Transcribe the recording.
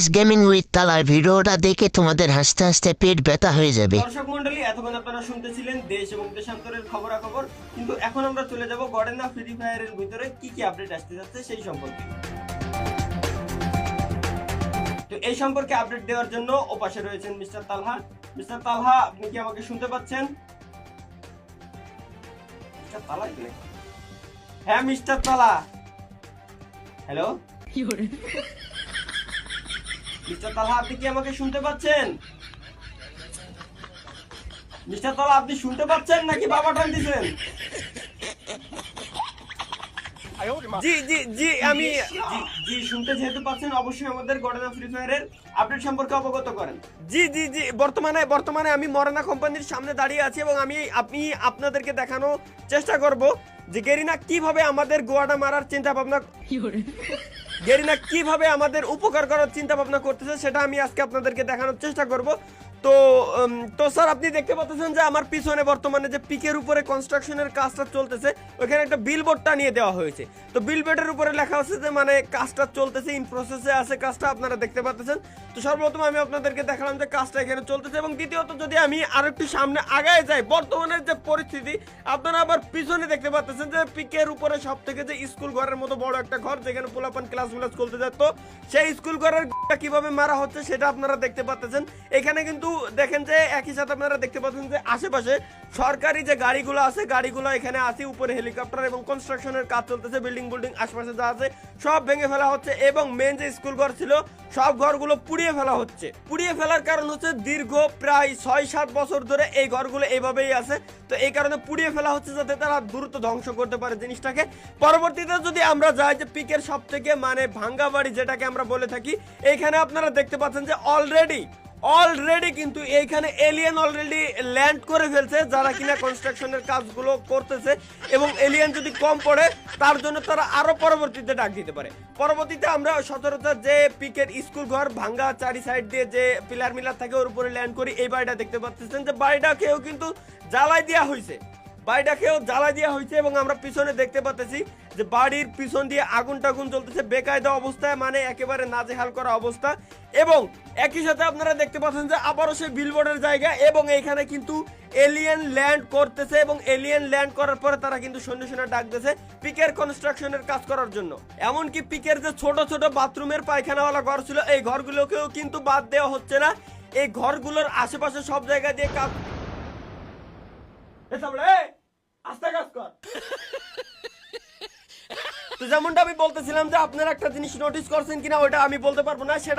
Guys gaming with তালার ভিডিওটা দেখে তোমাদের হাসতে হাসতে পেট ব্যথা হয়ে যাবে। দর্শক মণ্ডলী, এতক্ষণ আপনারা শুনতেছিলেন দেশ এবং দেশান্তরের খবরাখবর, কিন্তু এখন আমরা চলে যাব গডেনা ফ্রি ফায়ারের ভিতরে কি কি আপডেট আসতে যাচ্ছে সেই সম্পর্কে। তো এই সম্পর্কে আপডেট দেওয়ার জন্য ওপাশে রয়েছেন মিস্টার তালহা। মিস্টার তালহা, আপনি কি আমাকে শুনতে পাচ্ছেন? মিস্টার তালা, হ্যাঁ মিস্টার তালা, হ্যালো মিস্টার তালহা, আপনি কি আমাকে শুনতে পাচ্ছেন? মিস্টার তালা, আপনি শুনতে পাচ্ছেন নাকি বাবা টান দিছেন? জি জি জি আমি জি শুনতে যেহেতু পাচ্ছেন, অবশ্যই আমাদের গডেনা ফ্রি ফায়ারের আপডেট সম্পর্কে অবগত করেন। জি জি জি বর্তমানে আমি মরানা কোম্পানির সামনে দাঁড়িয়ে আছি এবং আপনি আপনাদেরকে দেখানোর চেষ্টা করব যে গেরিনা কিভাবে আমাদের গোয়াটা মারার চিন্তা ভাবনা গেরিনা কিভাবে আমাদের উপকার করার চিন্তা ভাবনা করতেছে, সেটা আমি আজকে আপনাদেরকে দেখানোর চেষ্টা করব। তো তো স্যার, আপনি দেখতে পাচ্ছেন যে আমার পিছনে বর্তমানে যে পিকের উপরে কনস্ট্রাকশনের কাজটা চলতেছে, ওইখানে একটা বিলবোর্ড টানিয়ে দেওয়া হয়েছে। তো বিলবোর্ডের উপরে লেখা আছে যে মানে কাজটা চলতেছে, ইন প্রসেসে আছে কাজটা, আপনারা দেখতে পাচ্ছেন। তো সর্বপ্রথম আমি আপনাদেরকে দেখালাম যে কাজটা এখানে চলতেছে, এবং দ্বিতীয়ত যদি আমি আরো একটু সামনে আগায় যাই, বর্তমানের যে পরিস্থিতি আপনারা আবার পিছনে দেখতে পাচ্ছেন যে পিকের উপরে সব থেকে যে স্কুল ঘরের মতো বড় একটা ঘর, যেখানে পোলাপান ক্লাস করতে যেত, সেই স্কুল ঘরের কিভাবে মারা হচ্ছে সেটা আপনারা দেখতে পাচ্ছেন। এখানে কিন্তু দেখেন যে একই সাথে আপনারা দেখতে পাচ্ছেন যে আশেপাশে সরকারি যে গাড়িগুলো আছে, গাড়িগুলো এখানে আছে, উপরে হেলিকপ্টার এবং কনস্ট্রাকশনের কাজ চলতেছে। বিল্ডিং আশপাশে যা আছে সব ভেঙে ফেলা হচ্ছে, এবং মেন যে স্কুল ঘর ছিল সব ঘরগুলো পুড়িয়ে ফেলা হচ্ছে। পুড়িয়ে ফেলার কারণ হচ্ছে দীর্ঘ প্রায় 6-7 বছর ধরে এই ঘরগুলো এইভাবেই আছে। তো এই কারণে পুড়িয়ে ফেলা হচ্ছে যাতে তারা দ্রুত ধ্বংস করতে পারে জিনিসটাকে। পরবর্তীতে যদি আমরা যাই যে পিকের সব থেকে মানে ভাঙ্গা বাড়ি যেটাকে আমরা বলে থাকি, এইখানে আপনারা দেখতে পাচ্ছেন যে অলরেডি কিন্তু এইখানে এলিয়েন অলরেডি ল্যান্ড করে ফেলছে, যারা কিনা কনস্ট্রাকশনের কাজগুলো করতেছে। এবং এলিয়েন যদি কম পড়ে তার জন্য তারা আরো পরবর্তীতে ডাক দিতে পারে। পরবর্তীতে আমরা সচরাচর যে পিকের স্কুল ঘর ভাঙ্গা চারি সাইড দিয়ে যে পিলার মিলার থাকে ওর উপরে ল্যান্ড করি, এই বাড়িটা দেখতে পাচ্ছেন যে বাড়িটাকেও কিন্তু জ্বালাই দেওয়া হয়েছে, এবং আমরা পিছনে দেখতে পাচ্ছি যে বাড়ির পিছন দিয়ে আগুন জ্বলতেছে বেকায়দা অবস্থায়, মানে একেবারে নাজেহাল করা অবস্থা। এবং একই সাথে আপনারা দেখতে পাচ্ছেন যে আবারও সেই বিলবোর্ডের জায়গা, এবং এইখানে কিন্তু এলিয়েন ল্যান্ড করতেছে, এবং এলিয়েন ল্যান্ড করার পরে তারা কিন্তু সৈন্য ডাকতেছে পিকের কনস্ট্রাকশনের কাজ করার জন্য। এমনকি পিকের যে ছোট ছোট বাথরুমের পায়খানাওয়ালা ঘর ছিল, এই ঘরগুলোকেও কিন্তু বাদ দেওয়া হচ্ছে না। এই ঘরগুলোর আশেপাশে সব জায়গা দিয়ে কাজ আস্তে কাজ কর। তো যেমনটা আমি বলতেছিলাম যে আপনারা একটা জিনিস নোটিস করছেন কিনা ওটা আমি বলতে পারবো না, সেটা